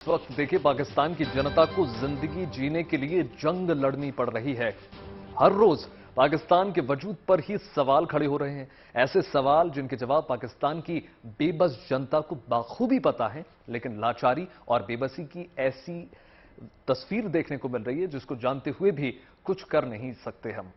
इस वक्त देखिए, पाकिस्तान की जनता को जिंदगी जीने के लिए जंग लड़नी पड़ रही है। हर रोज पाकिस्तान के वजूद पर ही सवाल खड़े हो रहे हैं, ऐसे सवाल जिनके जवाब पाकिस्तान की बेबस जनता को बाखूबी पता है, लेकिन लाचारी और बेबसी की ऐसी तस्वीर देखने को मिल रही है जिसको जानते हुए भी कुछ कर नहीं सकते हम।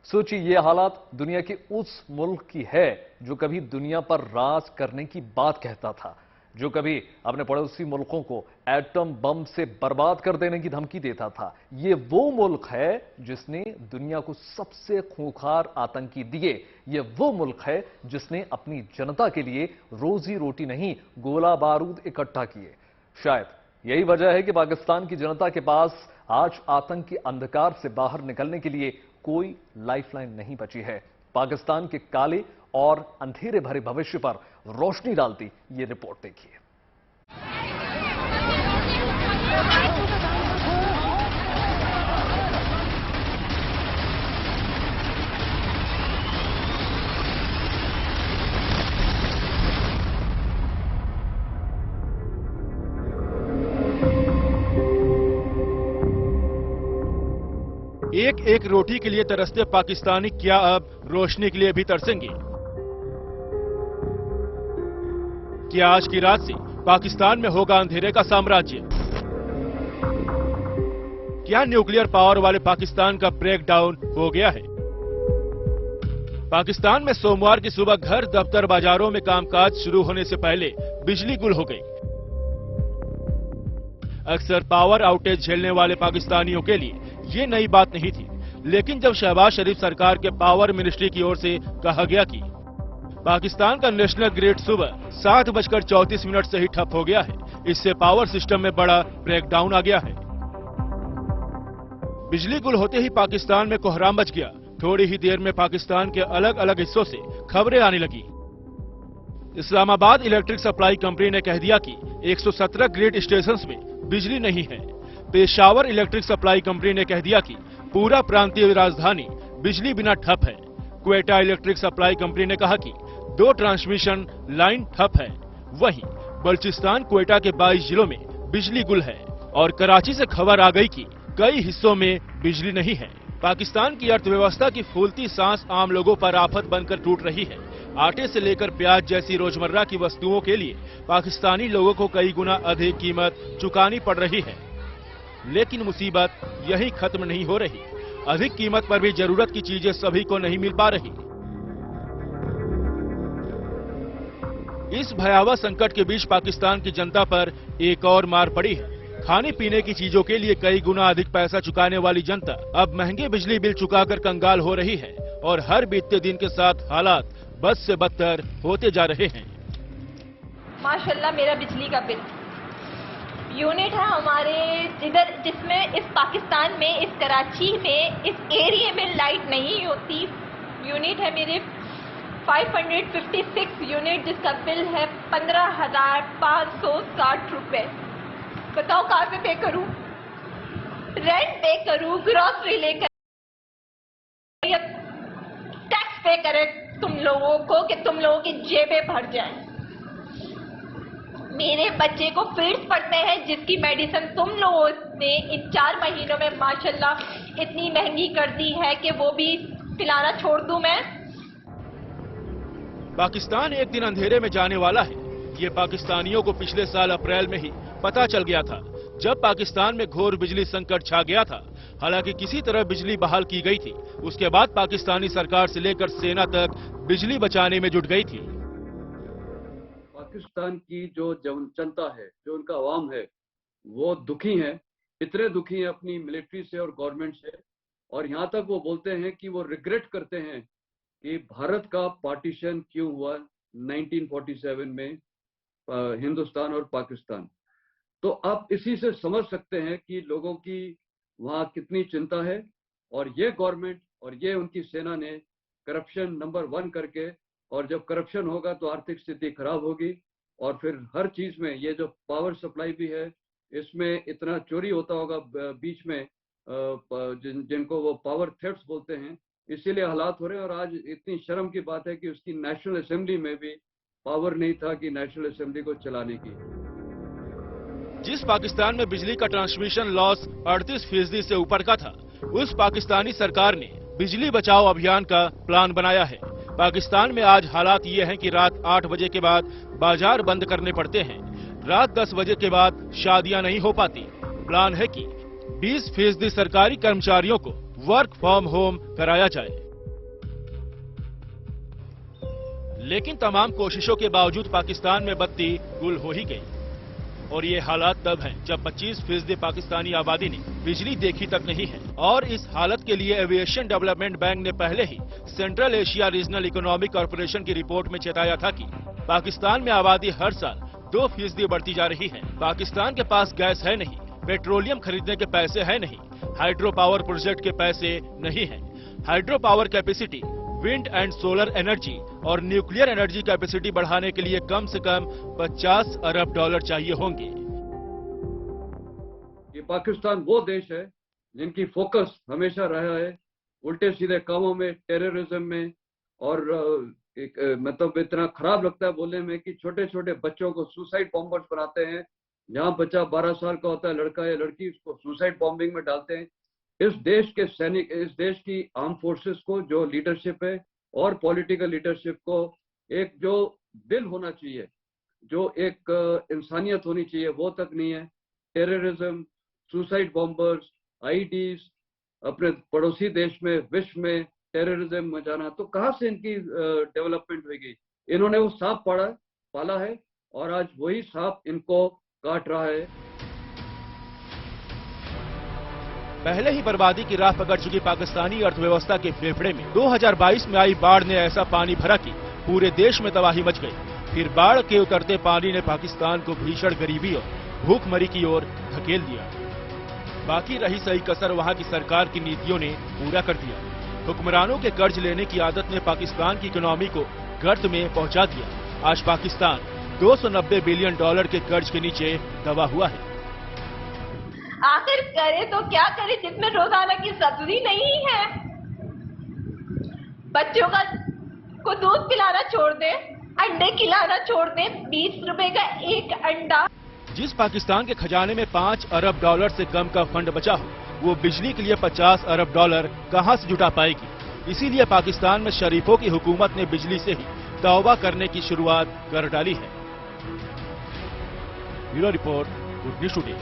सोचिए, ये हालात दुनिया के उस मुल्क की है जो कभी दुनिया पर राज करने की बात कहता था, जो कभी अपने पड़ोसी मुल्कों को एटम बम से बर्बाद कर देने की धमकी देता था। ये वो मुल्क है जिसने दुनिया को सबसे खूंखार आतंकी दिए। ये वो मुल्क है जिसने अपनी जनता के लिए रोजी रोटी नहीं, गोला बारूद इकट्ठा किए। शायद यही वजह है कि पाकिस्तान की जनता के पास आज आतंक के अंधकार से बाहर निकलने के लिए कोई लाइफलाइन नहीं बची है। पाकिस्तान के काले और अंधेरे भरे भविष्य पर रोशनी डालती ये रिपोर्ट देखिए। एक एक रोटी के लिए तरसते पाकिस्तानी क्या अब रोशनी के लिए भी तरसेंगे? क्या आज की रात से पाकिस्तान में होगा अंधेरे का साम्राज्य? क्या न्यूक्लियर पावर वाले पाकिस्तान का ब्रेकडाउन हो गया है? पाकिस्तान में सोमवार की सुबह घर, दफ्तर, बाजारों में कामकाज शुरू होने से पहले बिजली गुल हो गई। अक्सर पावर आउटेज झेलने वाले पाकिस्तानियों के लिए ये नई बात नहीं थी, लेकिन जब शहबाज शरीफ सरकार के पावर मिनिस्ट्री की ओर से कहा गया कि पाकिस्तान का नेशनल ग्रिड सुबह 7:34 से ही ठप हो गया है, इससे पावर सिस्टम में बड़ा ब्रेकडाउन आ गया है। बिजली गुल होते ही पाकिस्तान में कोहराम मच गया। थोड़ी ही देर में पाकिस्तान के अलग अलग हिस्सों से खबरें आने लगी। इस्लामाबाद इलेक्ट्रिक सप्लाई कंपनी ने कह दिया कि 117 ग्रिड स्टेशंस में बिजली नहीं है। पेशावर इलेक्ट्रिक सप्लाई कंपनी ने कह दिया कि पूरा प्रांतीय राजधानी बिजली बिना ठप है। क्वेटा इलेक्ट्रिक सप्लाई कंपनी ने कहा कि 2 ट्रांसमिशन लाइन ठप है। वहीं बलूचिस्तान क्वेटा के 22 जिलों में बिजली गुल है और कराची से खबर आ गई कि कई हिस्सों में बिजली नहीं है। पाकिस्तान की अर्थव्यवस्था की फूलती सांस आम लोगों पर आफत बनकर टूट रही है। आटे से लेकर प्याज जैसी रोजमर्रा की वस्तुओं के लिए पाकिस्तानी लोगों को कई गुना अधिक कीमत चुकानी पड़ रही है। लेकिन मुसीबत यही खत्म नहीं हो रही। अधिक कीमत पर भी जरूरत की चीजें सभी को नहीं मिल पा रही। इस भयावह संकट के बीच पाकिस्तान की जनता पर एक और मार पड़ी है। खाने पीने की चीजों के लिए कई गुना अधिक पैसा चुकाने वाली जनता अब महंगे बिजली बिल चुकाकर कंगाल हो रही है और हर बीतते दिन के साथ हालात बद से बदतर होते जा रहे हैं। माशाल्लाह मेरा बिजली का बिल यूनिट है हमारे इधर, जिसमें इस पाकिस्तान में, इस कराची में, इस एरिया में लाइट नहीं होती। यूनिट है मेरे 556 यूनिट, जिसका बिल है 15,560 रुपए। बताओ कहाँ से पे करूं? रेंट पे करूं, ग्रॉसरी लेकर, या टैक्स पे करे तुम लोगों को कि तुम लोगों की जेबें भर जाएं। मेरे बच्चे को फीड्स पड़ते हैं जिसकी मेडिसिन तुम लोगों ने इन 4 महीनों में माशाल्लाह इतनी महंगी कर दी है कि वो भी पिलाना छोड़ दूं मैं। पाकिस्तान एक दिन अंधेरे में जाने वाला है। ये पाकिस्तानियों को पिछले साल अप्रैल में ही पता चल गया था, जब पाकिस्तान में घोर बिजली संकट छा गया था। हालांकि किसी तरह बिजली बहाल की गई थी। उसके बाद पाकिस्तानी सरकार से लेकर सेना तक बिजली बचाने में जुट गई थी। पाकिस्तान की जो जनता है, जो उनका अवाम है, वो दुखी है। इतने दुखी हैं अपनी मिलिट्री से और गवर्नमेंट से, और यहाँ तक वो बोलते हैं कि वो रिग्रेट करते हैं कि भारत का पार्टीशन क्यों हुआ 1947 में, हिंदुस्तान और पाकिस्तान। तो आप इसी से समझ सकते हैं कि लोगों की वहाँ कितनी चिंता है। और ये गवर्नमेंट और ये उनकी सेना ने करप्शन नंबर 1 करके, और जब करप्शन होगा तो आर्थिक स्थिति खराब होगी, और फिर हर चीज में, ये जो पावर सप्लाई भी है, इसमें इतना चोरी होता होगा बीच में, जिनको वो पावर थेफ्ट्स बोलते हैं, इसीलिए हालात हो रहे हैं। और आज इतनी शर्म की बात है कि उसकी नेशनल असेंबली में भी पावर नहीं था कि नेशनल असेंबली को चलाने की। जिस पाकिस्तान में बिजली का ट्रांसमिशन लॉस 38% से ऊपर का था, उस पाकिस्तानी सरकार ने बिजली बचाओ अभियान का प्लान बनाया है। पाकिस्तान में आज हालात ये हैं कि रात 8 बजे के बाद बाजार बंद करने पड़ते हैं। रात 10 बजे के बाद शादियां नहीं हो पाती। प्लान है कि 20% सरकारी कर्मचारियों को वर्क फ्रॉम होम कराया जाए। लेकिन तमाम कोशिशों के बावजूद पाकिस्तान में बत्ती गुल हो ही गई। और ये हालात तब हैं जब 25% पाकिस्तानी आबादी ने बिजली देखी तक नहीं है। और इस हालत के लिए एविएशन डेवलपमेंट बैंक ने पहले ही central Asia regional economic corporation की रिपोर्ट में चेताया था कि पाकिस्तान में आबादी हर साल 2% बढ़ती जा रही है। पाकिस्तान के पास गैस है नहीं, पेट्रोलियम खरीदने के पैसे है नहीं, हाइड्रो पावर प्रोजेक्ट के पैसे नहीं है। Hydro power capacity, wind and solar energy और न्यूक्लियर एनर्जी कैपेसिटी बढ़ाने के लिए कम से कम $50 अरब चाहिए होंगे। ये पाकिस्तान वो देश है जिनकी फोकस हमेशा रहा है उल्टे सीधे कामों में, टेररिज्म में। और मतलब इतना खराब लगता है बोलने में कि छोटे छोटे बच्चों को सुसाइड बॉम्बर्स बनाते हैं। जहां बच्चा 12 साल का होता है, लड़का या लड़की, उसको सुसाइड बॉम्बिंग में डालते हैं। इस देश के सैनिक, इस देश की आर्म फोर्सेस को जो लीडरशिप है और पॉलिटिकल लीडरशिप को एक जो दिल होना चाहिए, जो एक इंसानियत होनी चाहिए, वो तक नहीं है। टेररिज्म, सुसाइड बॉम्बर्स, आईडीज, अपने पड़ोसी देश में, विश्व में टेररिज्म मचाना, तो कहाँ से इनकी डेवलपमेंट होगी? इन्होंने वो सांप पाला है और आज वही सांप इनको काट रहा है। पहले ही बर्बादी की राह पकड़ चुकी पाकिस्तानी अर्थव्यवस्था के फेफड़े में 2022 में आई बाढ़ ने ऐसा पानी भरा कि पूरे देश में तबाही मच गई। फिर बाढ़ के उतरते पानी ने पाकिस्तान को भीषण गरीबी और भूखमरी की ओर धकेल दिया। बाकी रही सही कसर वहां की सरकार की नीतियों ने पूरा कर दिया। हुक्मरानों के कर्ज लेने की आदत ने पाकिस्तान की इकोनॉमी को गर्त में पहुंचा दिया। आज पाकिस्तान $290 बिलियन के कर्ज के नीचे दबा हुआ है। आखिर करे तो क्या करे जिसमें रोजाना की सब्जी नहीं है। बच्चों को दूध पिलाना छोड़ दे, अंडे खिलाना छोड़ दे। 20 रुपए का एक अंडा। जिस पाकिस्तान के खजाने में $5 अरब से कम का फंड बचा हो, वो बिजली के लिए $50 अरब कहां से जुटा पाएगी। इसीलिए पाकिस्तान में शरीफों की हुकूमत ने बिजली से ही तौबा करने की शुरुआत कर डाली है। Bureau report, good news today.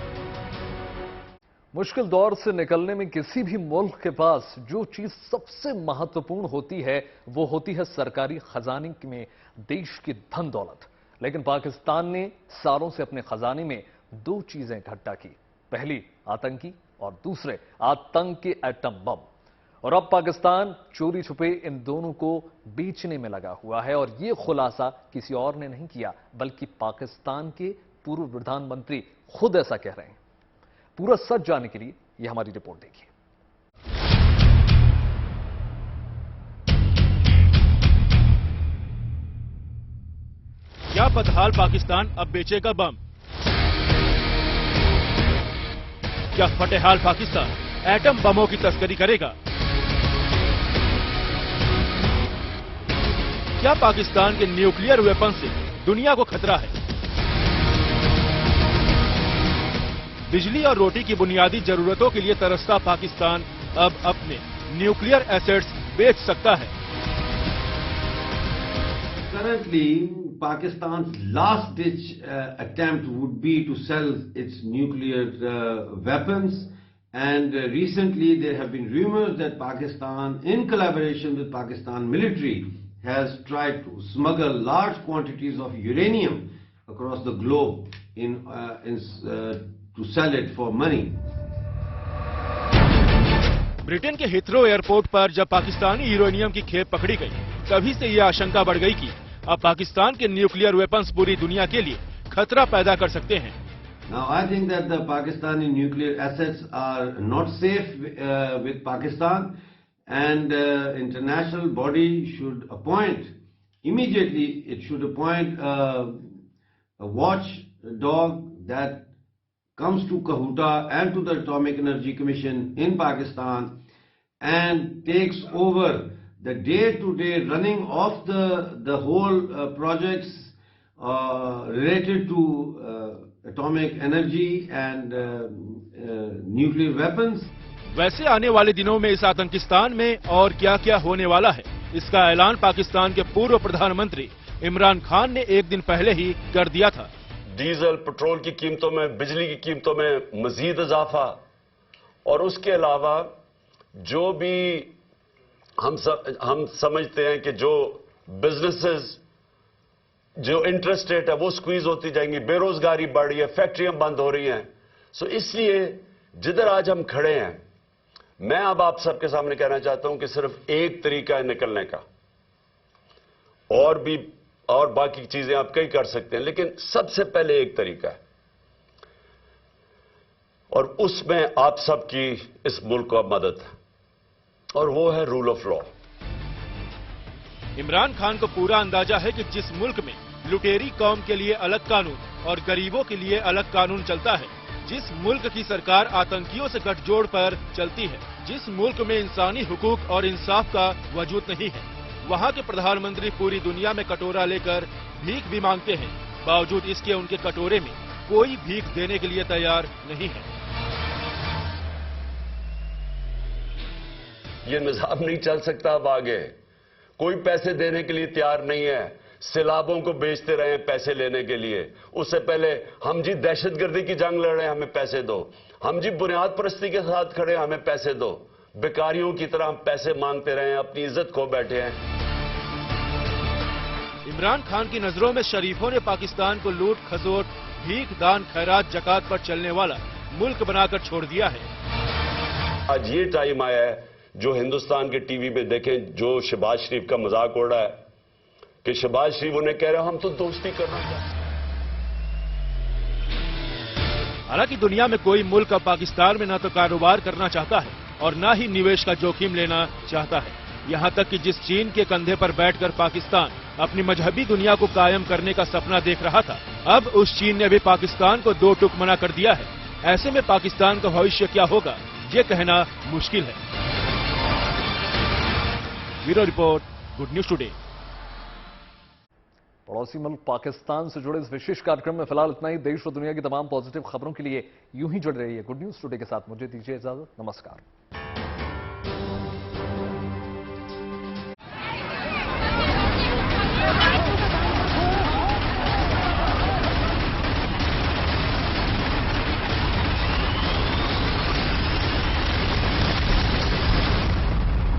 मुश्किल दौर से निकलने में किसी भी मुल्क के पास जो चीज सबसे महत्वपूर्ण होती है, वो होती है सरकारी खजाने में देश की धन दौलत। लेकिन पाकिस्तान ने सालों से अपने खजाने में 2 चीजें इकट्ठा की। पहली आतंकी और दूसरे आतंक के एटम बम। और अब पाकिस्तान चोरी छुपे इन दोनों को बेचने में लगा हुआ है। और ये खुलासा किसी और ने नहीं किया, बल्कि पाकिस्तान के पूर्व प्रधानमंत्री खुद ऐसा कह रहे हैं। पूरा सच जानने के लिए यह हमारी रिपोर्ट देखिए। क्या बदहाल पाकिस्तान अब बेचेगा बम? क्या फटेहाल पाकिस्तान एटम बमों की तस्करी करेगा? क्या पाकिस्तान के न्यूक्लियर वेपन से दुनिया को खतरा है? बिजली और रोटी की बुनियादी जरूरतों के लिए तरसता पाकिस्तान अब अपने न्यूक्लियर एसेट्स बेच सकता है। Currently, Pakistan's last-ditch attempt would be to sell its nuclear weapons, and recently there have been rumors that Pakistan, in collaboration with Pakistan military, has tried to smuggle large quantities of uranium across the globe to sell it for money. Britain के हिथरो airport पर जब Pakistani uranium की खेप पकड़ी गई, तभी से यह आशंका बढ़ गई कि अब पाकिस्तान के न्यूक्लियर वेपन्स पूरी दुनिया के लिए खतरा पैदा कर सकते हैं। Now I think that the Pakistani nuclear assets are not safe with Pakistan, and international body should appoint immediately. It should appoint a watchdog that comes to Kahuta and to the Atomic Energy Commission in Pakistan and takes over the day-to-day running of the whole projects related to atomic energy and nuclear weapons. वैसे आने वाले दिनों में इस आतंकिस्तान में और क्या क्या होने वाला है, इसका ऐलान पाकिस्तान के पूर्व प्रधानमंत्री इमरान खान ने एक दिन पहले ही कर दिया था। डीजल पेट्रोल की कीमतों में, बिजली की कीमतों में मजीद इजाफा, और उसके अलावा जो भी हम समझते हैं कि जो बिजनेसेस, जो इंटरेस्ट रेट है वो स्क्वीज होती जाएंगी, बेरोजगारी बढ़ रही है, फैक्ट्रियां बंद हो रही हैं। सो इसलिए जिधर आज हम खड़े हैं, मैं अब आप सबके सामने कहना चाहता हूं कि सिर्फ एक तरीका है निकलने का, और बाकी चीजें आप कई कर सकते हैं, लेकिन सबसे पहले एक तरीका है, और उसमें आप सबकी इस मुल्क को मदद है, और वो है rule of law. Imran Khan को पूरा अंदाजा है कि जिस मुल्क में लुटेरी कौम के लिए अलग कानून और गरीबों के लिए अलग कानून चलता है, जिस मुल्क की सरकार आतंकियों से गठजोड़ पर चलती है, जिस मुल्क में इंसानी हुकूक और इंसाफ का वजूद नहीं है, वहाँ के प्रधानमंत्री पूरी दुनिया में कटोरा लेकर भीख भी मांगते हैं, बावजूद इसके उनके कटोरे में कोई भीख देने के लिए तैयार नहीं है। ये निजाम नहीं चल सकता अब आगे, कोई पैसे देने के लिए तैयार नहीं है। सैलाबों को बेचते रहे पैसे लेने के लिए, उससे पहले हम जी दहशतगर्दी की जंग लड़ रहे हैं, हमें पैसे दो। हम जी बुनियाद परस्ती के साथ खड़े हैं, हमें पैसे दो। बेकारियों की तरह हम पैसे मांगते रहे हैं, अपनी इज्जत खो बैठे हैं। इमरान खान की नजरों में शरीफों ने पाकिस्तान को लूट खसोट, भीख, दान, खैरात, जकात पर चलने वाला मुल्क बनाकर छोड़ दिया है। आज ये टाइम आया है, जो हिंदुस्तान के टीवी पे देखें, जो शहबाज शरीफ का मजाक उड़ रहा है कि शहबाज शरीफ उन्हें कह रहे हैं हम तो दोस्ती करना चाहते हैं। हालांकि दुनिया में कोई मुल्क अब पाकिस्तान में न तो कारोबार करना चाहता है और न ही निवेश का जोखिम लेना चाहता है। यहां तक कि जिस चीन के कंधे पर बैठकर पाकिस्तान अपनी मजहबी दुनिया को कायम करने का सपना देख रहा था, अब उस चीन ने भी पाकिस्तान को दो टुक मना कर दिया है। ऐसे में पाकिस्तान का भविष्य क्या होगा, ये कहना मुश्किल है। Bureau report, good news today. पड़ोसी मुल्क पाकिस्तान से जुड़े इस विशेष कार्यक्रम में फिलहाल इतना ही। देश और दुनिया की तमाम पॉजिटिव खबरों के लिए यूं ही जुड़े रहिए गुड न्यूज टुडे के साथ। मुझे दीजिए इजाजत, नमस्कार।